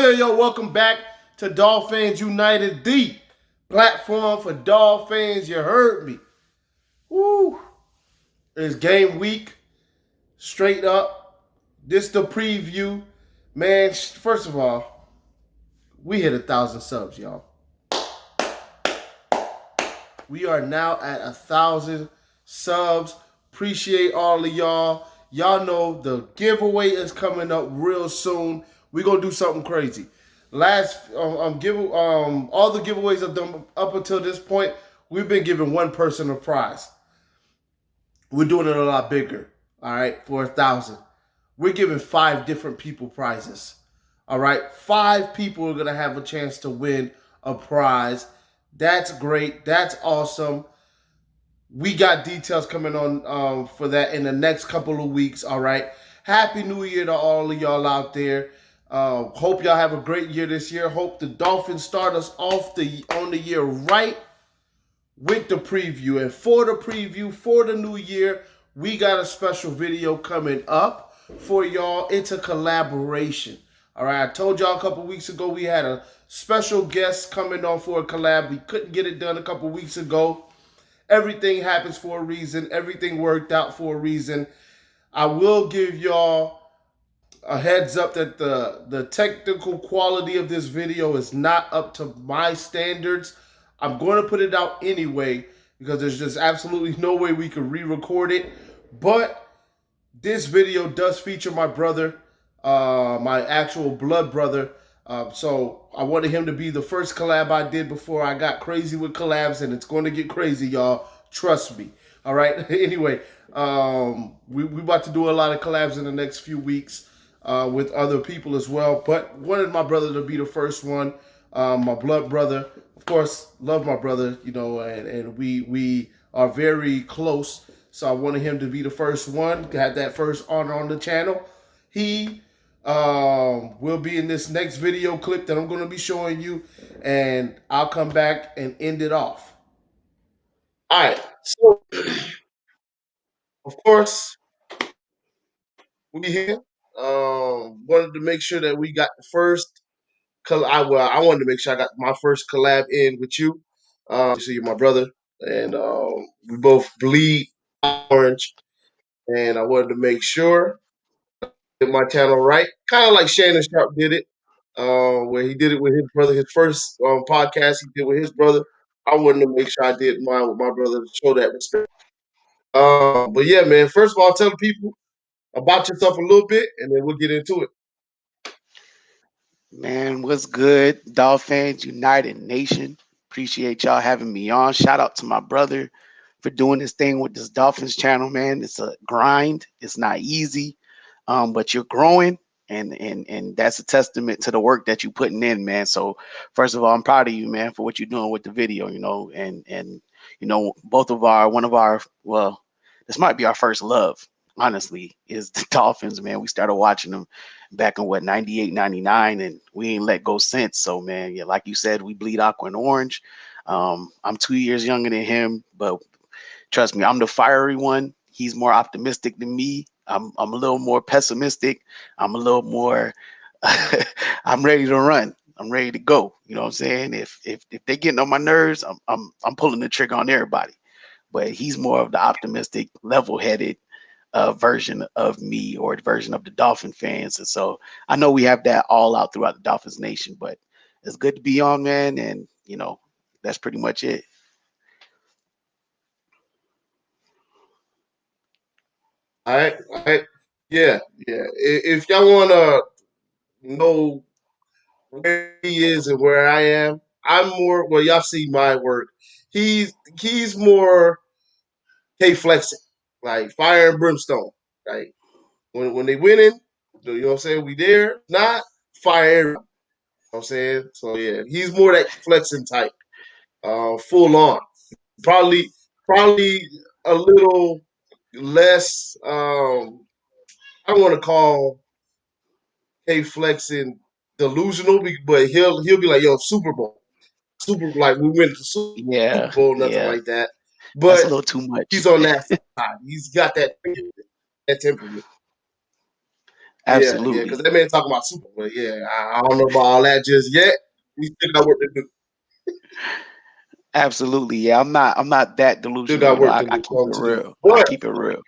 saying, yo? Welcome back to Dolphins United, the platform for Dolphins. You heard me. Woo! It's game week, straight up. This the preview. Man, first of all, we hit 1,000 subs, y'all. We are now at 1,000 subs. Appreciate all of y'all. Y'all know the giveaway is coming up real soon. We're gonna do something crazy. All the giveaways I've done up until this point, we've been giving one person a prize. We're doing it a lot bigger. All right, for 1,000. We're giving 5 different people prizes. All right, 5 people are gonna have a chance to win a prize. That's great. That's awesome. We got details coming on for that in the next couple of weeks. All right. Happy New Year to all of y'all out there. Hope y'all have a great year this year. Hope the Dolphins start us off on the year right with the preview. And for the preview for the new year, we got a special video coming up for y'all. It's a collaboration. All right. I told y'all a couple weeks ago we had a special guest coming on for a collab. We couldn't get it done a couple weeks ago. Everything happens for a reason. Everything worked out for a reason. I will give y'all a heads up that the technical quality of this video is not up to my standards. I'm going to put it out anyway because there's just absolutely no way we could re-record it. But this video does feature my brother, my actual blood brother. So I wanted him to be the first collab I did before I got crazy with collabs, and it's going to get crazy, y'all. Trust me. All right. Anyway, we about to do a lot of collabs in the next few weeks with other people as well. But wanted my brother to be the first one. My blood brother, of course, love my brother, and we are very close. So I wanted him to be the first one, had that first honor on the channel. He will be in this next video clip that I'm going to be showing you, and I'll come back and end it off. All right. So, of course, we here. Wanted to make sure that we got the first. I wanted to make sure I got my first collab in with you. So you're my brother, and we both bleed orange, and I wanted to make sure get my channel right, kind of like Shannon Sharp did it, where he did it with his brother. His first podcast he did with his brother. I wanted to make sure I did mine with my brother to show that respect. But yeah, man. First of all, tell the people about yourself a little bit, and then we'll get into it. Man, what's good? Dolphins United Nation. Appreciate y'all having me on. Shout out to my brother for doing this thing with this Dolphins channel, man. It's a grind. It's not easy, but you're growing, and that's a testament to the work that you're putting in, man. So first of all, I'm proud of you, man, for what you're doing with the video, and both of our one of our well, this might be our first love. Honestly, is the Dolphins, man. We started watching them back in 98, 99, and we ain't let go since. So, man, yeah, like you said, we bleed aqua and orange. I'm 2 years younger than him, but trust me, I'm the fiery one. He's more optimistic than me. I'm a little more pessimistic. I'm a little more I'm ready to run. I'm ready to go. You know what I'm saying? If they getting on my nerves, I'm pulling the trigger on everybody. But he's more of the optimistic, level-headed version of me, or the version of the Dolphin fans. And so I know we have that all out throughout the Dolphins nation, but it's good to be on, man. And, that's pretty much it. All right, yeah, yeah. If y'all wanna know where he is and where I am, I'm more. Well, y'all see my work. He's more K flexing, like fire and brimstone. Like when they winning, you know what I'm saying? We there, not fire. You know what I'm saying? So yeah, he's more that flexing type, full on. Probably probably a little less. I don't want to call K flexing delusional, but he'll be like, yo, Super Bowl, Super like we win the Super Yeah, Bowl, nothing yeah. like that. That's a But little too much. he's on that side. He's got that temperament. Yeah, yeah, because Absolutely. that man talking about Super Bowl. Yeah, I don't know about all that just yet. We still got work to do. Absolutely. Yeah, I'm not that Still delusional. got You know, work I, to I do. keep it To do. real. I But keep it real.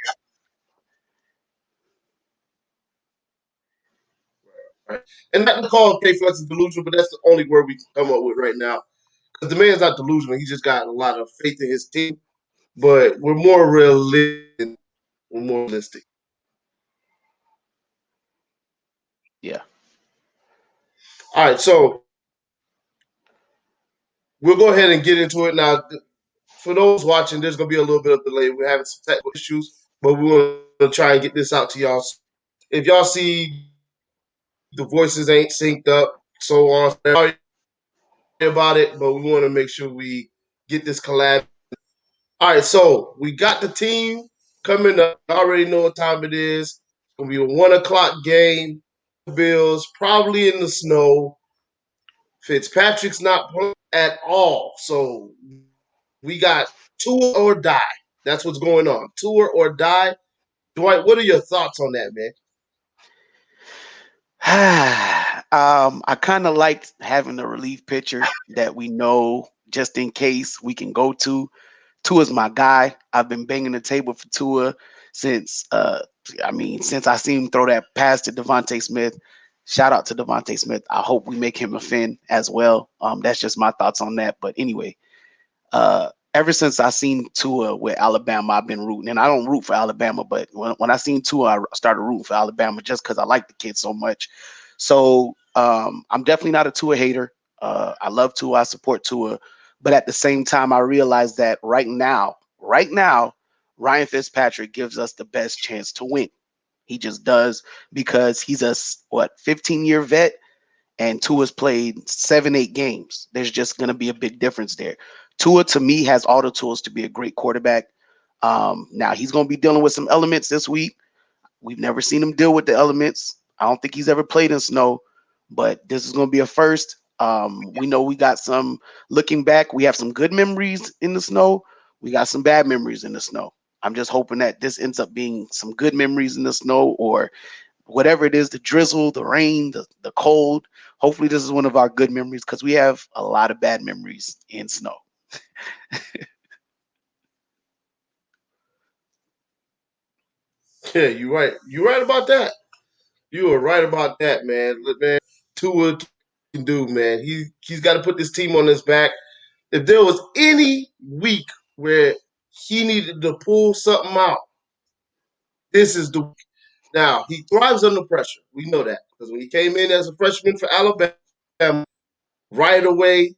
right, and not to call K Flex delusional, but that's the only word we can come up with right now. Because the man's not delusional. He just got a lot of faith in his team. But we're more realistic. We're more realistic. Yeah. All right, so we'll go ahead and get into it now. For those watching, there's gonna be a little bit of delay. We're having some technical issues, but we're gonna try and get this out to y'all. If y'all see the voices ain't synced up, so on, sorry about it, but we want to make sure we get this collab. All right, so we got the team coming up. I already know what time it is. It's gonna be a 1 o'clock game. Bills probably in the snow. Fitzpatrick's not playing at all, so we got tour or die. That's what's going on. Tour or die. Dwight, what are your thoughts on that, man? I kind of like having a relief pitcher that we know just in case we can go to. Tua's my guy. I've been banging the table for Tua since since I seen him throw that pass to Devontae Smith. Shout out to Devontae Smith. I hope we make him a Finn as well. That's just my thoughts on that. But anyway, ever since I seen Tua with Alabama, I've been rooting. And I don't root for Alabama, but when I seen Tua, I started rooting for Alabama just because I like the kid so much. So I'm definitely not a Tua hater. I love Tua. I support Tua. But at the same time, I realize that right now, Ryan Fitzpatrick gives us the best chance to win. He just does because he's a 15-year vet and Tua's played 7, 8 games. There's just going to be a big difference there. Tua, to me, has all the tools to be a great quarterback. Now he's going to be dealing with some elements this week. We've never seen him deal with the elements. I don't think he's ever played in snow, but this is going to be a first. We know we got some looking back. We have some good memories in the snow. We got some bad memories in the snow. I'm just hoping that this ends up being some good memories in the snow or whatever it is, the drizzle, the rain, the cold. Hopefully, this is one of our good memories because we have a lot of bad memories in snow. Yeah, you're right. You're right about that. You are right about that, man. Look, man, Tua can do, man. He's got to put this team on his back. If there was any week where he needed to pull something out, this is the week. Now he thrives under pressure. We know that because when he came in as a freshman for Alabama, right away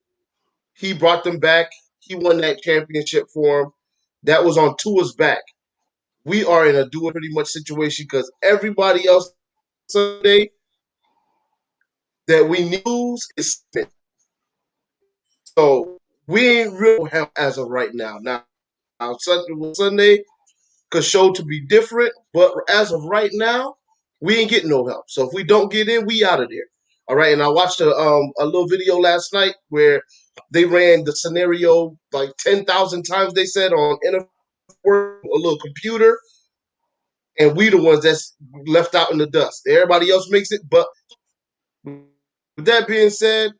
he brought them back. He won that championship for him. That was on Tua's back. We are in a do it pretty much situation because everybody else Sunday that we lose is Smith. So we ain't real help as of right now. Now Sunday could show to be different, but as of right now, we ain't getting no help. So if we don't get in, we out of there. All right. And I watched a little video last night where they ran the scenario like 10,000 times. They said on NFL, a little computer, and we the ones that's left out in the dust. Everybody else makes it, but with that being said,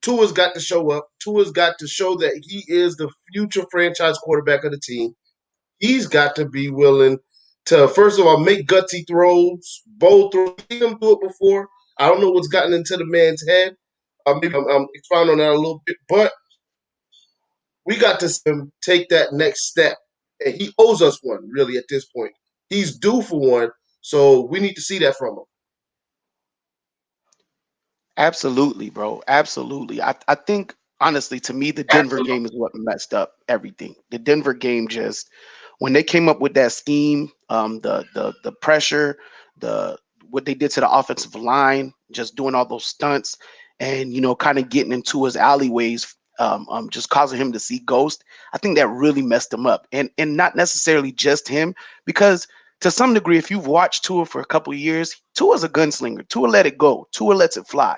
Tua's got to show up. Tua's got to show that he is the future franchise quarterback of the team. He's got to be willing to, first of all, make gutsy throws, bold throws. I've seen him do it before. I don't know what's gotten into the man's head. Maybe I'm expounding on that a little bit, but we got to see him take that next step. And he owes us one, really, at this point. He's due for one, so we need to see that from him. Absolutely, bro. Absolutely. I think honestly, to me, the Denver game is what messed up everything. The Denver game just when they came up with that scheme, the pressure, the what they did to the offensive line, just doing all those stunts, and kind of getting into his alleyways, just causing him to see ghost. I think that really messed him up, and not necessarily just him, because to some degree, if you've watched Tua for a couple of years, Tua's a gunslinger. Tua let it go. Tua lets it fly.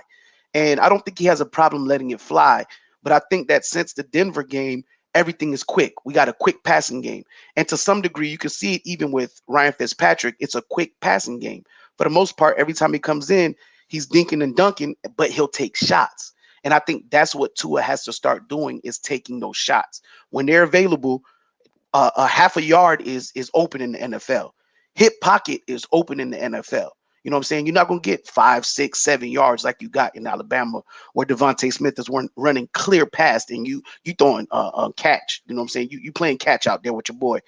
And I don't think he has a problem letting it fly. But I think that since the Denver game, everything is quick. We got a quick passing game. And to some degree, you can see it even with Ryan Fitzpatrick. It's a quick passing game. for the most part, every time he comes in, he's dinking and dunking, but he'll take shots. And I think that's what Tua has to start doing is taking those shots when they're available. A half a yard is open in the NFL. Hip pocket is open in the NFL. You know what I'm saying? You're not gonna get 5, 6, 7 yards like you got in Alabama, where Devontae Smith is running clear past and you throwing a catch. You know what I'm saying? You playing catch out there with your boy.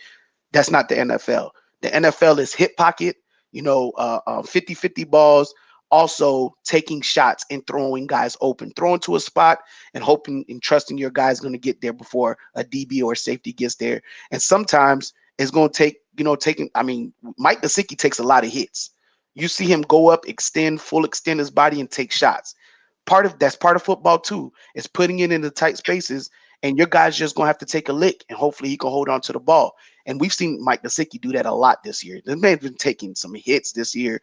That's not the NFL. The NFL is hip pocket, 50-50 balls, also taking shots and throwing guys open, throwing to a spot and hoping and trusting your guy's going to get there before a DB or a safety gets there. And sometimes it's going to take, Mike Gesicki takes a lot of hits. You see him go up, full extend his body and take shots. That's part of football too, is putting it in the tight spaces, and your guy's just gonna have to take a lick, and hopefully he can hold on to the ball. And we've seen Mike Gesicki do that a lot this year. The man's been taking some hits this year,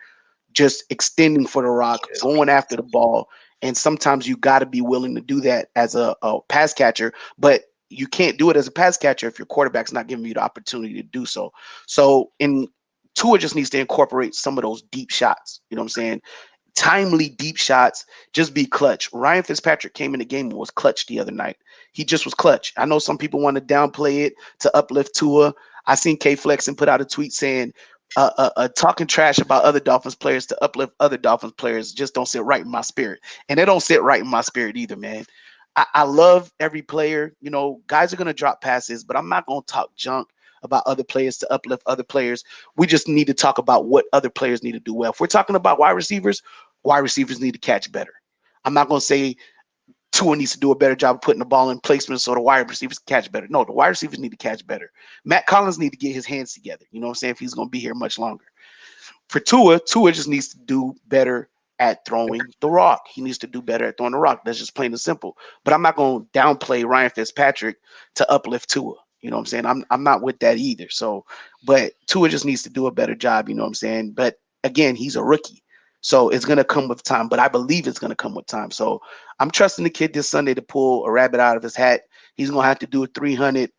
just extending for the rock, going after the ball. And sometimes you got to be willing to do that as a pass catcher, but you can't do it as a pass catcher if your quarterback's not giving you the opportunity to do so. So in Tua just needs to incorporate some of those deep shots. You know what I'm saying? Timely deep shots, just be clutch. Ryan Fitzpatrick came in the game and was clutch the other night. He just was clutch. I know some people want to downplay it to uplift Tua. I seen K Flexen put out a tweet saying talking trash about other Dolphins players to uplift other Dolphins players just don't sit right in my spirit. And they don't sit right in my spirit either, man. I love every player. Guys are going to drop passes, but I'm not going to talk junk about other players to uplift other players. We just need to talk about what other players need to do well. If we're talking about wide receivers need to catch better. I'm not going to say Tua needs to do a better job of putting the ball in placement so the wide receivers can catch better. No, the wide receivers need to catch better. Matt Collins need to get his hands together. You know what I'm saying? If he's going to be here much longer. For Tua just needs to do better at throwing the rock. He needs to do better at throwing the rock. That's just plain and simple. But I'm not going to downplay Ryan Fitzpatrick to uplift Tua. You know what I'm saying? I'm not with that either. So, but Tua just needs to do a better job. You know what I'm saying? But again, he's a rookie. So it's gonna come with time, but I believe it's gonna come with time. So I'm trusting the kid this Sunday to pull a rabbit out of his hat. He's gonna have to do a 300,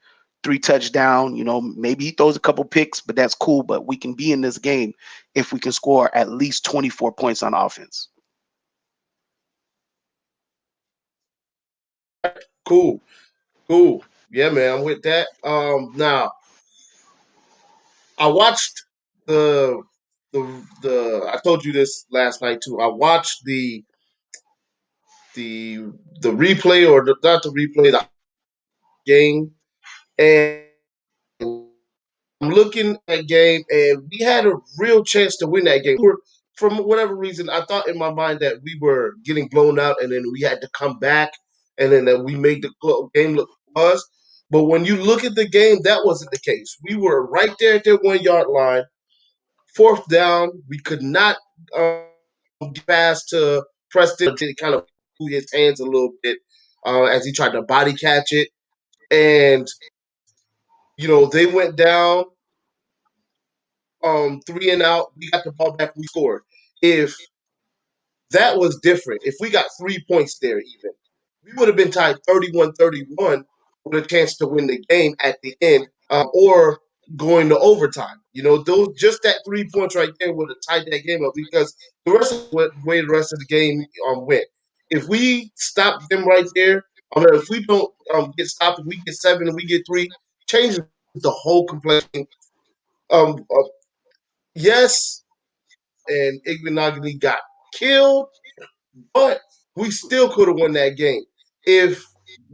3 touchdown. Maybe he throws a couple picks, but that's cool. But we can be in this game if we can score at least 24 points on offense. Cool, cool. Yeah, man, I'm with that. Now I watched the I told you this last night too. I watched the the replay or not the replay, the game, and I'm looking at that game, and we had a real chance to win that game. From whatever reason, I thought in my mind that we were getting blown out, and then we had to come back, and then that we made the game look us. But when you look at the game, that wasn't the case. We were right there at their 1 yard line, fourth down. We could not get past to Preston. It kind of blew his hands a little bit as he tried to body catch it, and they went down 3 and out. We got the ball back. We scored. If that was different, if we got 3 points there, even we would have been tied 31-31 with a chance to win the game at the end, or going to overtime. Those just that 3 points right there would have tied that game up because the rest of the way the rest of the game went. If we stop them right there, if we don't get stopped, if we get 7 and we get 3, changes the whole complexion. Yes, and Igbenogany got killed, but we still could have won that game. If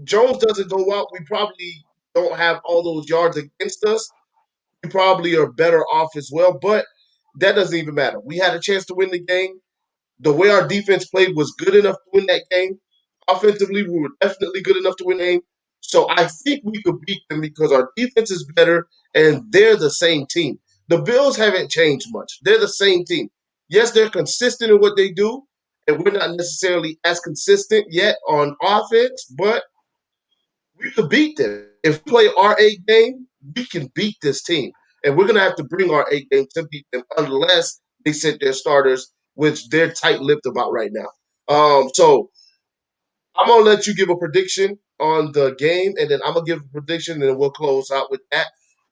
Jones doesn't go out, we probably don't have all those yards against us. We probably are better off as well, but that doesn't even matter. We had a chance to win the game. The way our defense played was good enough to win that game. Offensively, we were definitely good enough to win the game. So I think we could beat them because our defense is better and they're the same team. The Bills haven't changed much. They're the same team. Yes, they're consistent in what they do, and we're not necessarily as consistent yet on offense, but we could beat them. If we play our A game, we can beat this team. And we're going to have to bring our A game to beat them unless they sit their starters, which they're tight lipped about right now. So I'm going to let you give a prediction on the game, and then I'm going to give a prediction, and then we'll close out with that.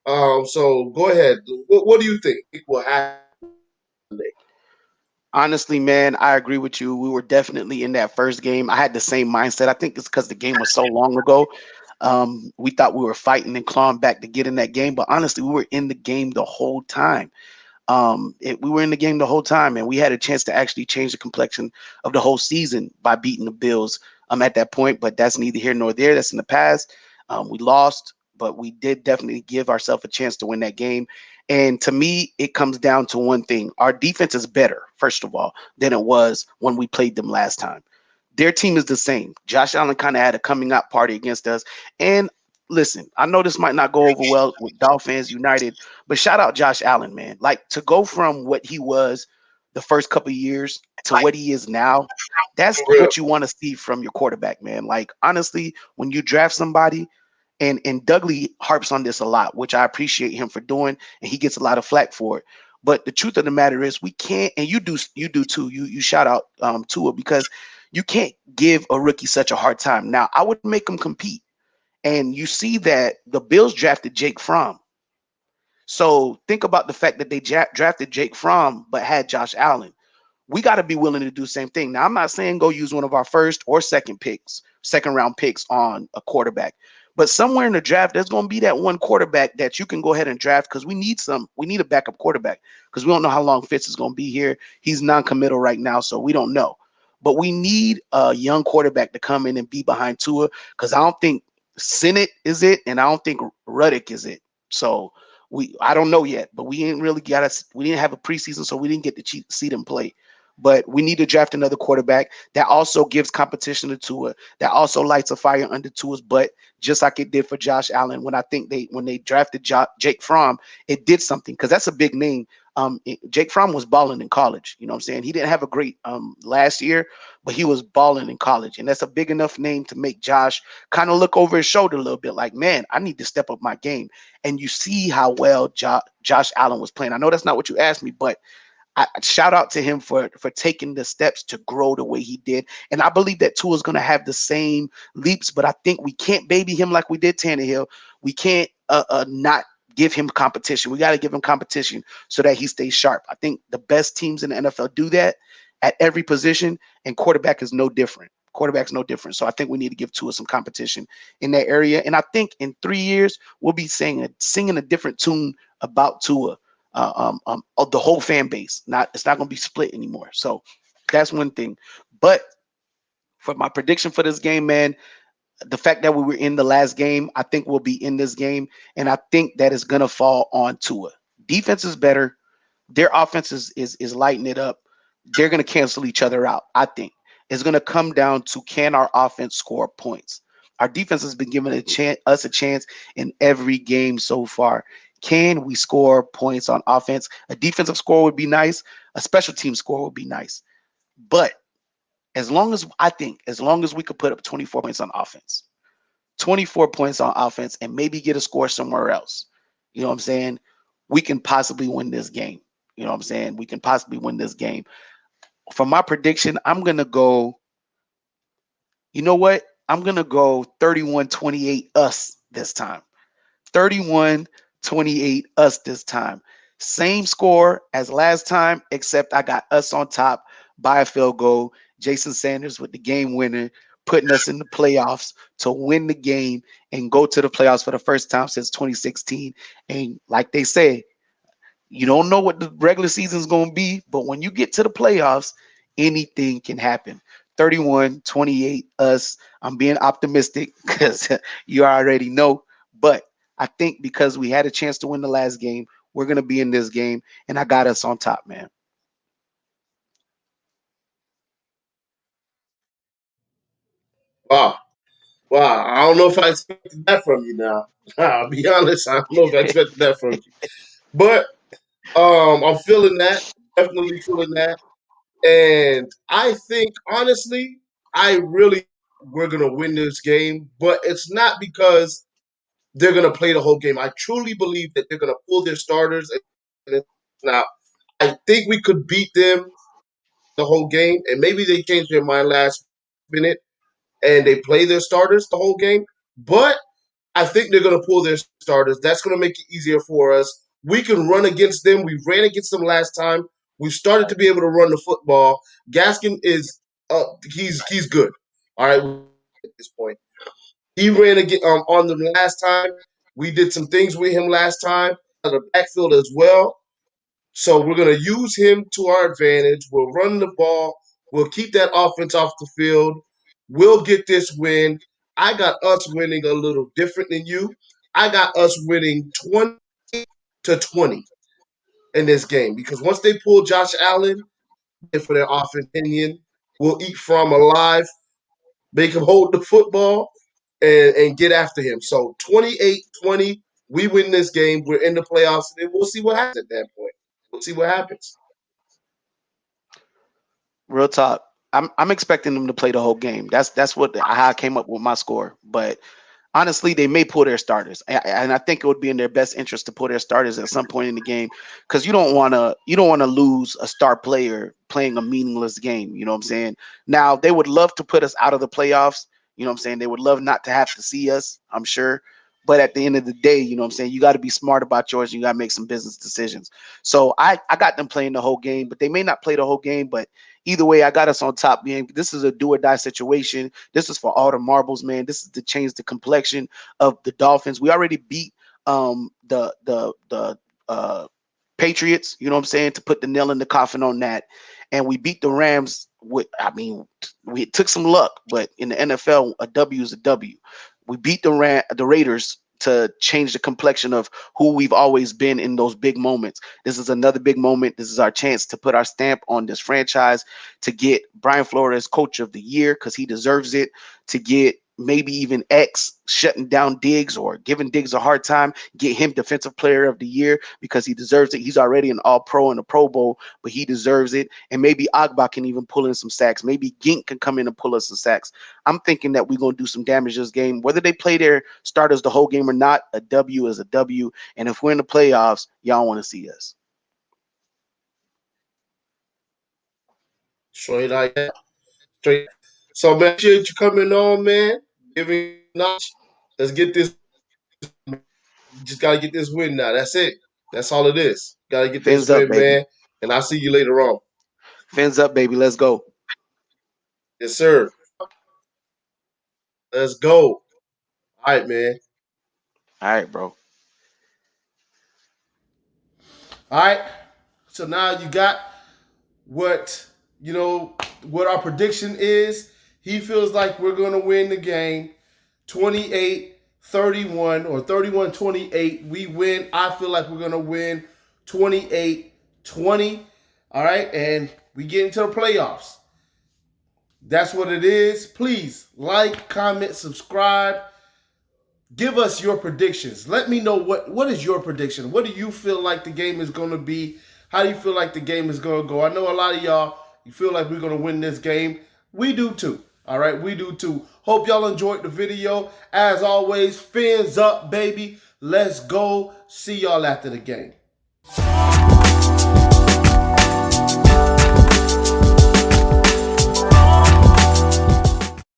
So go ahead. What do you think will happen Sunday? Honestly, man, I agree with you. We were definitely in that first game. I had the same mindset. I think it's because the game was so long ago. We thought we were fighting and clawing back to get in that game, but honestly, we were in the game the whole time. We were in the game the whole time, and we had a chance to actually change the complexion of the whole season by beating the Bills at that point. But that's neither here nor there. That's in the past. We lost, but we did definitely give ourselves a chance to win that game. And to me, it comes down to one thing: our defense is better, first of all, than it was when we played them last time. Their team is the same. Josh Allen kind of had a coming out party against us. And listen, I know this might not go over well with Dolphins United, but shout out Josh Allen, man. Like to go from what he was the first couple of years to what he is now, that's For real. what you want to see from your quarterback, man. Like honestly, when you draft somebody, and Dougley harps on this a lot, which I appreciate him for doing, and he gets a lot of flack for it. But the truth of the matter is, we can't, and you do too. You shout out Tua because you can't give a rookie such a hard time. Now I would make him compete, and you see that the Bills drafted Jake Fromm. So think about the fact that they drafted Jake Fromm but had Josh Allen. We got to be willing to do the same thing. Now, I'm not saying go use one of our first or second round picks on a quarterback, but somewhere in the draft, there's going to be that one quarterback that you can go ahead and draft because we need a backup quarterback because we don't know how long Fitz is going to be here. He's non-committal right now, so we don't know. But we need a young quarterback to come in and be behind Tua because I don't think Senate is it, and I don't think Ruddick is it. So I don't know yet, but we ain't really got us. We didn't have a preseason, so we didn't get to see them play. But we need to draft another quarterback that also gives competition to Tua, that also lights a fire under Tua's butt, just like it did for Josh Allen. When they drafted Jake Fromm, it did something because that's a big name. Jake Fromm was balling in college. You know what I'm saying? He didn't have a great last year, but he was balling in college, and that's a big enough name to make Josh kind of look over his shoulder a little bit, like, man, I need to step up my game. And you see how well Josh Allen was playing. I know that's not what you asked me, but shout out to him for taking the steps to grow the way he did. And I believe that Tua is going to have the same leaps, but I think we can't baby him like we did Tannehill. We can't not give him competition. We got to give him competition so that he stays sharp. I think the best teams in the NFL do that at every position, and quarterback is no different. Quarterback's no different. So I think we need to give Tua some competition in that area. And I think in 3 years, we'll be singing a different tune about Tua of the whole fan base. It's not going to be split anymore. So that's one thing. But for my prediction for this game, man, the fact that we were in the last game, I think we'll be in this game, and I think that is going to fall on Tua. Defense is better. Their offense is lighting it up. They're going to cancel each other out. I think it's going to come down to can our offense score points. Our defense has been giving us a chance in every game so far. Can we score points on offense? A defensive score would be nice. A special team score would be nice. But as long as we could put up 24 points on offense, 24 points on offense, and maybe get a score somewhere else, you know what I'm saying? We can possibly win this game. You know what I'm saying? We can possibly win this game. For my prediction, I'm going to go, you know what? I'm going to go 31-28 us this time. 31-28 us this time. Same score as last time, except I got us on top by a field goal. Jason Sanders with the game winner, putting us in the playoffs to win the game and go to the playoffs for the first time since 2016. And like they say, you don't know what the regular season is going to be, but when you get to the playoffs, anything can happen. 31-28 us. I'm being optimistic because you already know. But I think because we had a chance to win the last game, we're going to be in this game, and I got us on top, man. Wow. Wow. I don't know if I expected that from you now. I'll be honest. I don't know if I expected that from you. But I'm feeling that. Definitely feeling that. And I think honestly, I really we're gonna win this game, but it's not because they're gonna play the whole game. I truly believe that they're gonna pull their starters and now I think we could beat them the whole game, and maybe they change their mind last minute and they play their starters the whole game. But I think they're going to pull their starters. That's going to make it easier for us. We can run against them. We ran against them last time. We've started to be able to run the football. Gaskin is he's good. All right, at this point, he ran again on them last time. We did some things with him last time. The backfield as well. So we're gonna use him to our advantage. We'll run the ball. We'll keep that offense off the field. We'll get this win. I got us winning a little different than you. I got us winning 20-20 in this game because once they pull Josh Allen for their offense opinion, we'll eat from alive, make him hold the football, and get after him. So 28-20, we win this game. We're in the playoffs, and we'll see what happens at that point. We'll see what happens. Real talk. I'm expecting them to play the whole game. That's what how I came up with my score. But honestly, they may pull their starters, and I think it would be in their best interest to pull their starters at some point in the game because you don't want to lose a star player playing a meaningless game. You know what I'm saying? Now they would love to put us out of the playoffs. You know what I'm saying? They would love not to have to see us. I'm sure. But at the end of the day, you know what I'm saying? You got to be smart about yours. You got to make some business decisions. So I got them playing the whole game, but they may not play the whole game. But either way, I got us on top, man. This is a do or die situation. This is for all the marbles, man. This is to change the complexion of the Dolphins. We already beat the Patriots, you know what I'm saying, to put the nail in the coffin on that. And we beat the Rams with, I mean, we took some luck, but in the NFL, a W is a W. We beat the Raiders to change the complexion of who we've always been in those big moments. This is another big moment. This is our chance to put our stamp on this franchise, to get Brian Flores Coach of the Year because he deserves it, to get maybe even X shutting down Diggs or giving Diggs a hard time, get him Defensive Player of the Year because he deserves it. He's already an All-Pro and a Pro Bowl, but he deserves it. And maybe Agba can even pull in some sacks. Maybe Gink can come in and pull us some sacks. I'm thinking that we're going to do some damage this game. Whether they play their starters the whole game or not, a W is a W. And if we're in the playoffs, y'all want to see us. Straight like that. Straight. So man, appreciate you coming on, man. Giving notch. Let's get this. You just gotta get this win now. That's it. That's all it is. Gotta get this Fins up, win, baby. man. And I'll see you later on. Fins up, baby. Let's go. Yes, sir. Let's go. All right, man. All right, bro. All right. So now you got what what our prediction is. He feels like we're gonna win the game 28-31 or 31-28. We win. I feel like we're gonna win 28-20. All right, and we get into the playoffs. That's what it is. Please like, comment, subscribe. Give us your predictions. Let me know what is your prediction. What do you feel like the game is going to be? How do you feel like the game is going to go? I know a lot of y'all, you feel like we're going to win this game. We do too. All right, we do too. Hope y'all enjoyed the video. As always, fins up, baby. Let's go. See y'all after the game.